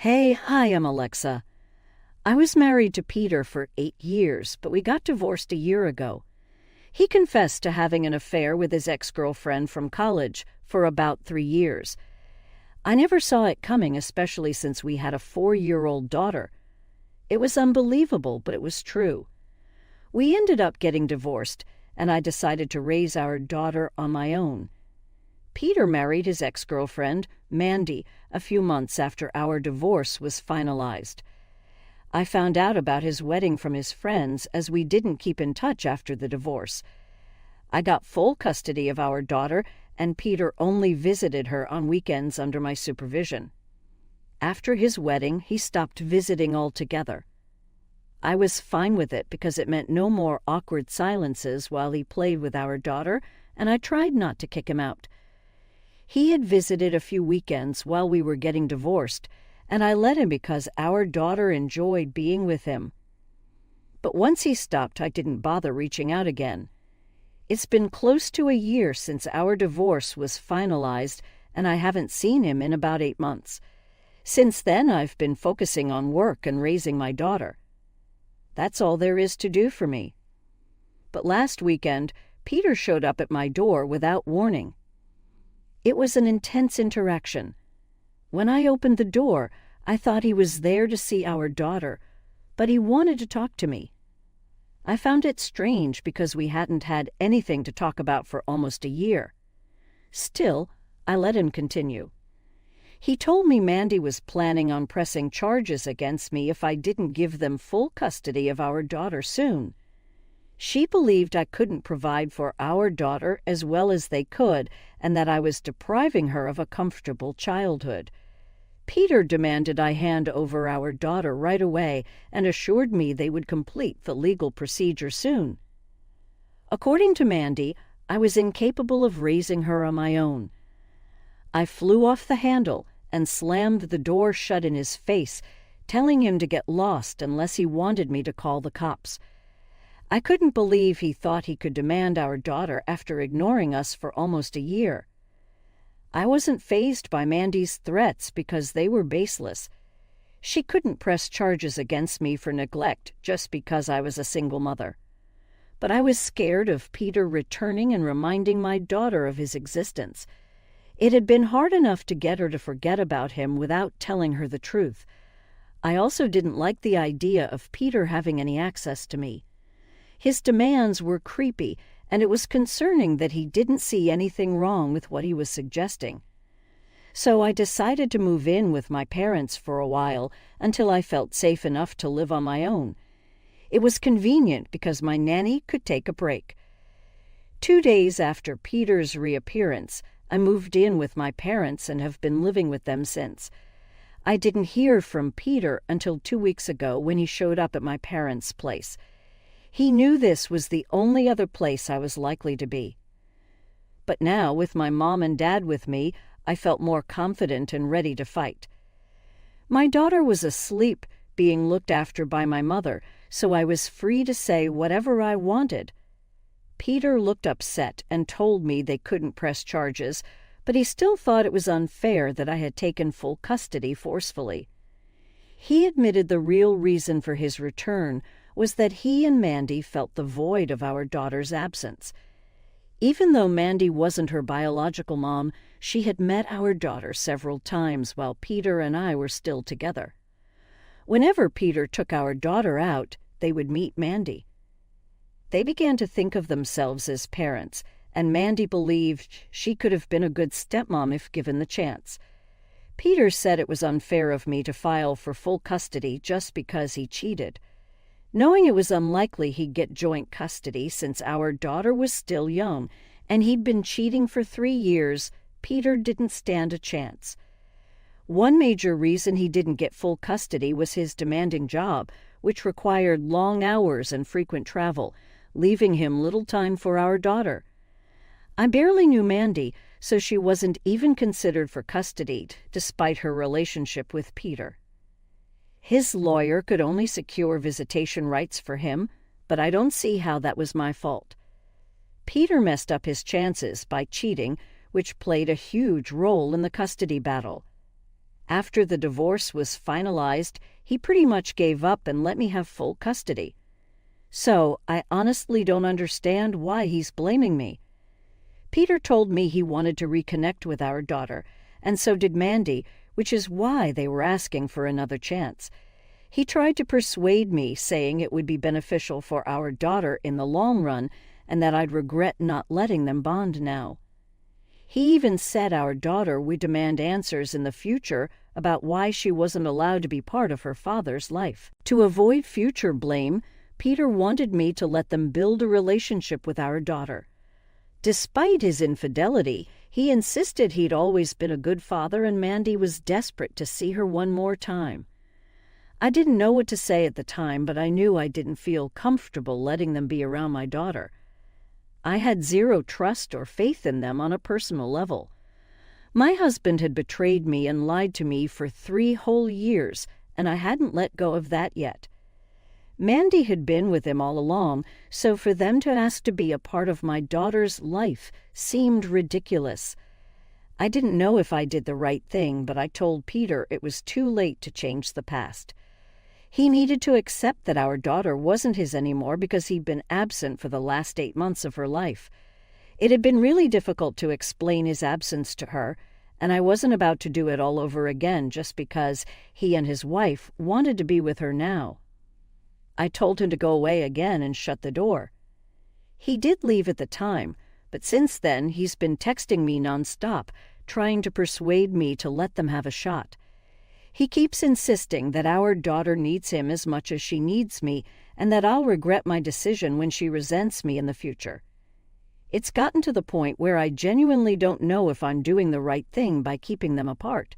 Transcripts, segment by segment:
Hi, I'm Alexa. I was married to Peter for 8 years, but we got divorced a year ago. He confessed to having an affair with his ex-girlfriend from college for about 3 years. I never saw it coming, especially since we had a 4-year-old daughter. It was unbelievable, but it was true. We ended up getting divorced, and I decided to raise our daughter on my own. Peter married his ex-girlfriend, Mandy, a few months after our divorce was finalized. I found out about his wedding from his friends, as we didn't keep in touch after the divorce. I got full custody of our daughter, and Peter only visited her on weekends under my supervision. After his wedding, he stopped visiting altogether. I was fine with it because it meant no more awkward silences while he played with our daughter, and I tried not to kick him out. He had visited a few weekends while we were getting divorced, and I let him because our daughter enjoyed being with him. But once he stopped, I didn't bother reaching out again. It's been close to a year since our divorce was finalized, and I haven't seen him in about 8 months. Since then, I've been focusing on work and raising my daughter. That's all there is to do for me. But last weekend, Peter showed up at my door without warning. It was an intense interaction. When I opened the door, I thought he was there to see our daughter, but he wanted to talk to me. I found it strange because we hadn't had anything to talk about for almost a year. Still, I let him continue. He told me Mandy was planning on pressing charges against me if I didn't give them full custody of our daughter soon. She believed I couldn't provide for our daughter as well as they could, and that I was depriving her of a comfortable childhood. Peter demanded I hand over our daughter right away and assured me they would complete the legal procedure soon. According to Mandy, I was incapable of raising her on my own. I flew off the handle and slammed the door shut in his face, telling him to get lost unless he wanted me to call the cops. I couldn't believe he thought he could demand our daughter after ignoring us for almost a year. I wasn't fazed by Mandy's threats because they were baseless. She couldn't press charges against me for neglect just because I was a single mother. But I was scared of Peter returning and reminding my daughter of his existence. It had been hard enough to get her to forget about him without telling her the truth. I also didn't like the idea of Peter having any access to me. His demands were creepy, and it was concerning that he didn't see anything wrong with what he was suggesting. So I decided to move in with my parents for a while until I felt safe enough to live on my own. It was convenient because my nanny could take a break. 2 days after Peter's reappearance, I moved in with my parents and have been living with them since. I didn't hear from Peter until 2 weeks ago when he showed up at my parents' place. He knew this was the only other place I was likely to be. But now, with my mom and dad with me, I felt more confident and ready to fight. My daughter was asleep, being looked after by my mother, so I was free to say whatever I wanted. Peter looked upset and told me they couldn't press charges, but he still thought it was unfair that I had taken full custody forcefully. He admitted the real reason for his return was that he and Mandy felt the void of our daughter's absence. Even though Mandy wasn't her biological mom, she had met our daughter several times while Peter and I were still together. Whenever Peter took our daughter out, they would meet Mandy. They began to think of themselves as parents, and Mandy believed she could have been a good stepmom if given the chance. Peter said it was unfair of me to file for full custody just because he cheated. Knowing it was unlikely he'd get joint custody since our daughter was still young, and he'd been cheating for 3 years, Peter didn't stand a chance. One major reason he didn't get full custody was his demanding job, which required long hours and frequent travel, leaving him little time for our daughter. I barely knew Mandy, so she wasn't even considered for custody, despite her relationship with Peter. His lawyer could only secure visitation rights for him, but I don't see how that was my fault. Peter messed up his chances by cheating, which played a huge role in the custody battle. After the divorce was finalized, he pretty much gave up and let me have full custody. So, I honestly don't understand why he's blaming me. Peter told me he wanted to reconnect with our daughter, and so did Mandy, which is why they were asking for another chance. He tried to persuade me, saying it would be beneficial for our daughter in the long run and that I'd regret not letting them bond now. He even said our daughter would demand answers in the future about why she wasn't allowed to be part of her father's life. To avoid future blame, Peter wanted me to let them build a relationship with our daughter. Despite his infidelity, he insisted he'd always been a good father and Mandy was desperate to see her one more time. I didn't know what to say at the time, but I knew I didn't feel comfortable letting them be around my daughter. I had zero trust or faith in them on a personal level. My husband had betrayed me and lied to me for 3 whole years, and I hadn't let go of that yet. Mandy had been with him all along, so for them to ask to be a part of my daughter's life seemed ridiculous. I didn't know if I did the right thing, but I told Peter it was too late to change the past. He needed to accept that our daughter wasn't his anymore because he'd been absent for the last 8 months of her life. It had been really difficult to explain his absence to her, and I wasn't about to do it all over again just because he and his wife wanted to be with her now. I told him to go away again and shut the door. He did leave at the time, but since then he's been texting me nonstop, trying to persuade me to let them have a shot. He keeps insisting that our daughter needs him as much as she needs me, and that I'll regret my decision when she resents me in the future. It's gotten to the point where I genuinely don't know if I'm doing the right thing by keeping them apart.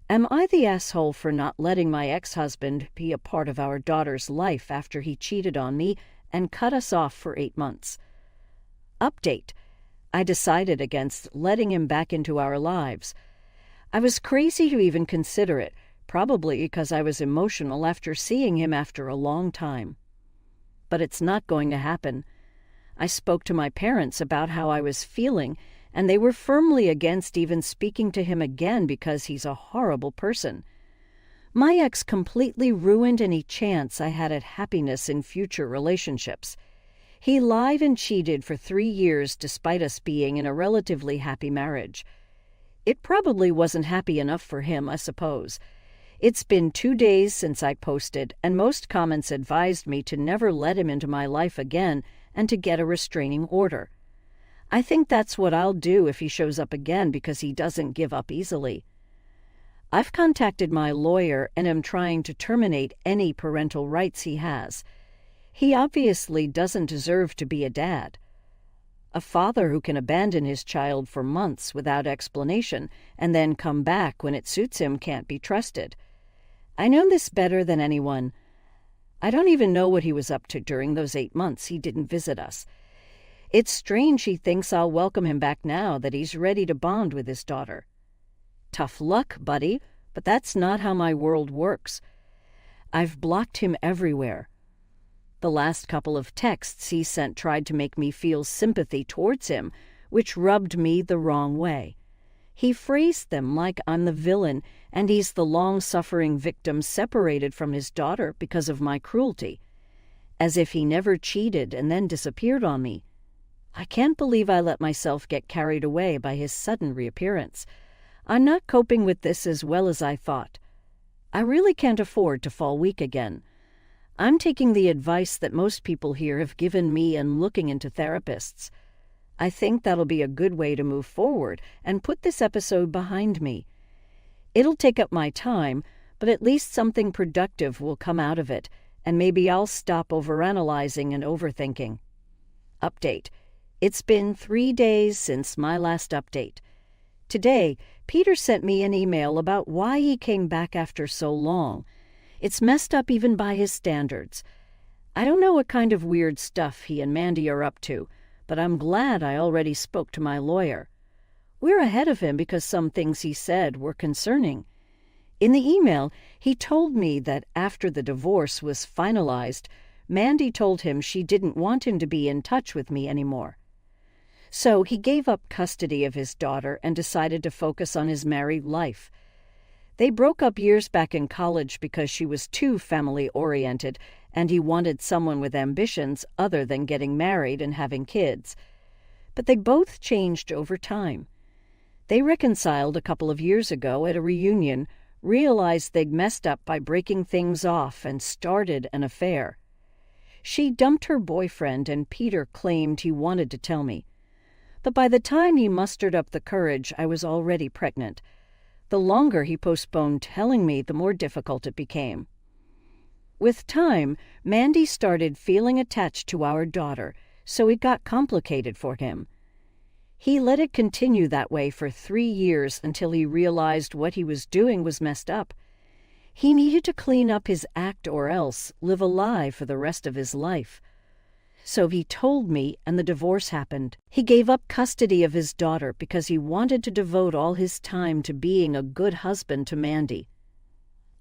Am I the asshole for not letting my ex-husband be a part of our daughter's life after he cheated on me and cut us off for 8 months? Update: I decided against letting him back into our lives. I was crazy to even consider it, probably because I was emotional after seeing him after a long time. But it's not going to happen. I spoke to my parents about how I was feeling, and they were firmly against even speaking to him again because he's a horrible person. My ex completely ruined any chance I had at happiness in future relationships. He lied and cheated for 3 years despite us being in a relatively happy marriage. It probably wasn't happy enough for him, I suppose. It's been 2 days since I posted, and most comments advised me to never let him into my life again and to get a restraining order. I think that's what I'll do if he shows up again because he doesn't give up easily. I've contacted my lawyer and am trying to terminate any parental rights he has. He obviously doesn't deserve to be a dad. A father who can abandon his child for months without explanation and then come back when it suits him can't be trusted. I know this better than anyone. I don't even know what he was up to during those 8 months he didn't visit us. It's strange he thinks I'll welcome him back now that he's ready to bond with his daughter. Tough luck, buddy, but that's not how my world works. I've blocked him everywhere. The last couple of texts he sent tried to make me feel sympathy towards him, which rubbed me the wrong way. He phrased them like I'm the villain and he's the long-suffering victim separated from his daughter because of my cruelty, as if he never cheated and then disappeared on me. I can't believe I let myself get carried away by his sudden reappearance. I'm not coping with this as well as I thought. I really can't afford to fall weak again. I'm taking the advice that most people here have given me and looking into therapists. I think that'll be a good way to move forward and put this episode behind me. It'll take up my time, but at least something productive will come out of it, and maybe I'll stop overanalyzing and overthinking. Update: it's been 3 days since my last update. Today, Peter sent me an email about why he came back after so long. It's messed up even by his standards. I don't know what kind of weird stuff he and Mandy are up to, but I'm glad I already spoke to my lawyer. We're ahead of him because some things he said were concerning. In the email, he told me that after the divorce was finalized, Mandy told him she didn't want him to be in touch with me anymore. So he gave up custody of his daughter and decided to focus on his married life. They broke up years back in college because she was too family-oriented and he wanted someone with ambitions other than getting married and having kids. But they both changed over time. They reconciled a couple of years ago at a reunion, realized they'd messed up by breaking things off, and started an affair. She dumped her boyfriend, and Peter claimed he wanted to tell me. But by the time he mustered up the courage, I was already pregnant. The longer he postponed telling me, the more difficult it became. With time, Mandy started feeling attached to our daughter, so it got complicated for him. He let it continue that way for 3 years until he realized what he was doing was messed up. He needed to clean up his act or else live a lie for the rest of his life. So he told me, and the divorce happened. He gave up custody of his daughter because he wanted to devote all his time to being a good husband to Mandy.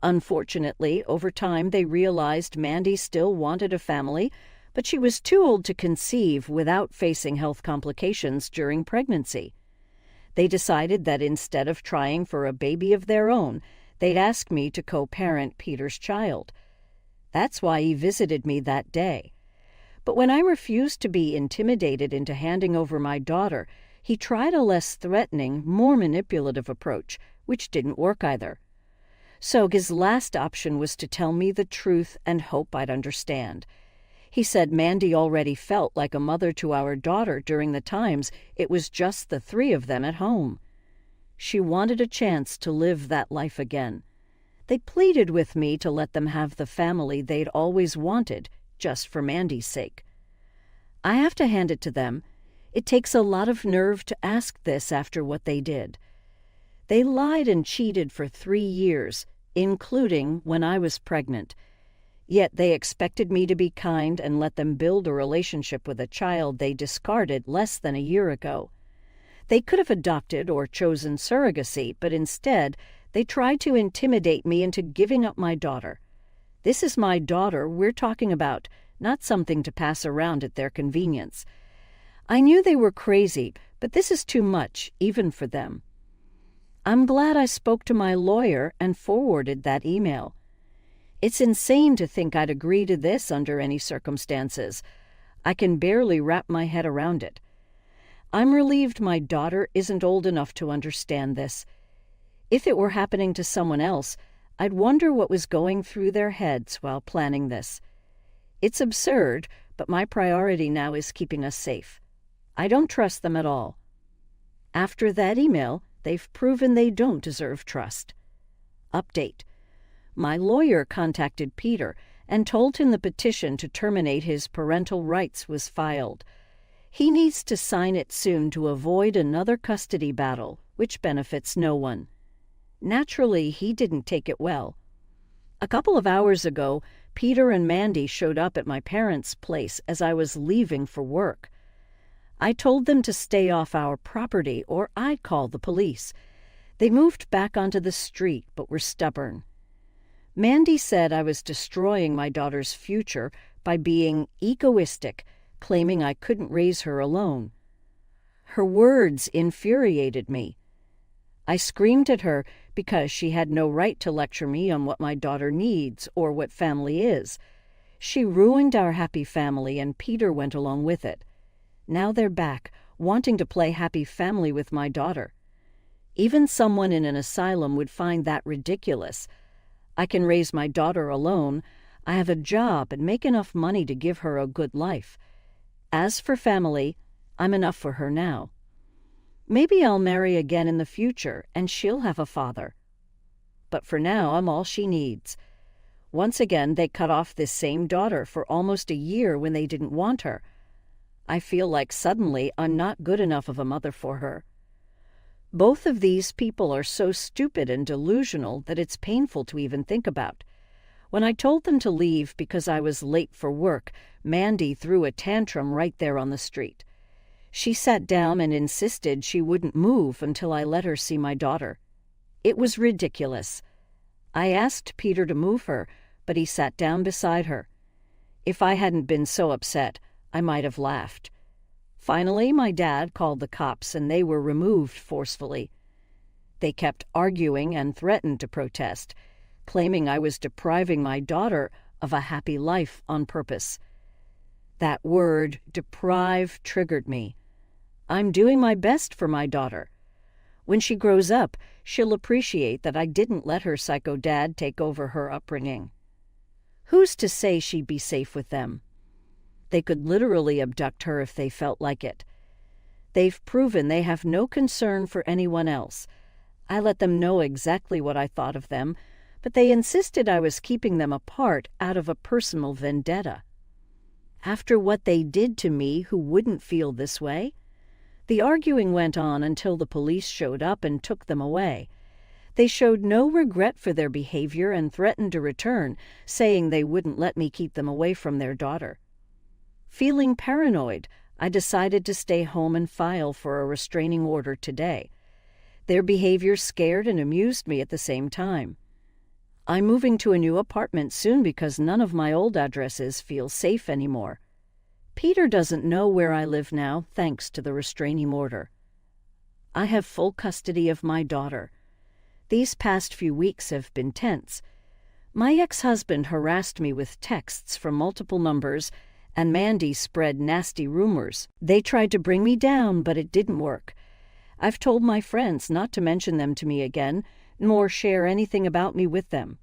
Unfortunately, over time they realized Mandy still wanted a family, but she was too old to conceive without facing health complications during pregnancy. They decided that instead of trying for a baby of their own, they'd ask me to co-parent Peter's child. That's why he visited me that day. But when I refused to be intimidated into handing over my daughter, he tried a less threatening, more manipulative approach, which didn't work either. So his last option was to tell me the truth and hope I'd understand. He said Mandy already felt like a mother to our daughter during the times it was just the 3 of them at home. She wanted a chance to live that life again. They pleaded with me to let them have the family they'd always wanted, just for Mandy's sake. I have to hand it to them. It takes a lot of nerve to ask this after what they did. They lied and cheated for 3 years, including when I was pregnant. Yet they expected me to be kind and let them build a relationship with a child they discarded less than a year ago. They could have adopted or chosen surrogacy, but instead they tried to intimidate me into giving up my daughter. This is my daughter we're talking about, not something to pass around at their convenience. I knew they were crazy, but this is too much, even for them. I'm glad I spoke to my lawyer and forwarded that email. It's insane to think I'd agree to this under any circumstances. I can barely wrap my head around it. I'm relieved my daughter isn't old enough to understand this. If it were happening to someone else, I'd wonder what was going through their heads while planning this. It's absurd, but my priority now is keeping us safe. I don't trust them at all. After that email, they've proven they don't deserve trust. Update. My lawyer contacted Peter and told him the petition to terminate his parental rights was filed. He needs to sign it soon to avoid another custody battle, which benefits no one. Naturally, he didn't take it well. A couple of hours ago, Peter and Mandy showed up at my parents' place as I was leaving for work. I told them to stay off our property or I'd call the police. They moved back onto the street but were stubborn. Mandy said I was destroying my daughter's future by being egoistic, claiming I couldn't raise her alone. Her words infuriated me. I screamed at her because she had no right to lecture me on what my daughter needs or what family is. She ruined our happy family, and Peter went along with it. Now they're back, wanting to play happy family with my daughter. Even someone in an asylum would find that ridiculous. I can raise my daughter alone. I have a job and make enough money to give her a good life. As for family, I'm enough for her now. Maybe I'll marry again in the future, and she'll have a father. But for now, I'm all she needs. Once again, they cut off this same daughter for almost a year when they didn't want her. I feel like suddenly I'm not good enough of a mother for her. Both of these people are so stupid and delusional that it's painful to even think about. When I told them to leave because I was late for work, Mandy threw a tantrum right there on the street. She sat down and insisted she wouldn't move until I let her see my daughter. It was ridiculous. I asked Peter to move her, but he sat down beside her. If I hadn't been so upset, I might have laughed. Finally, my dad called the cops and they were removed forcefully. They kept arguing and threatened to protest, claiming I was depriving my daughter of a happy life on purpose. That word, deprive, triggered me. I'm doing my best for my daughter. When she grows up, she'll appreciate that I didn't let her psycho dad take over her upbringing. Who's to say she'd be safe with them? They could literally abduct her if they felt like it. They've proven they have no concern for anyone else. I let them know exactly what I thought of them, but they insisted I was keeping them apart out of a personal vendetta. After what they did to me, who wouldn't feel this way? The arguing went on until the police showed up and took them away. They showed no regret for their behavior and threatened to return, saying they wouldn't let me keep them away from their daughter. Feeling paranoid, I decided to stay home and file for a restraining order today. Their behavior scared and amused me at the same time. I'm moving to a new apartment soon because none of my old addresses feel safe anymore. Peter doesn't know where I live now, thanks to the restraining order. I have full custody of my daughter. These past few weeks have been tense. My ex-husband harassed me with texts from multiple numbers, and Mandy spread nasty rumors. They tried to bring me down, but it didn't work. I've told my friends not to mention them to me again, nor share anything about me with them.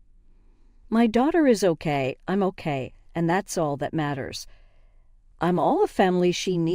My daughter is okay, I'm okay, and that's all that matters. I'm all the family she needs.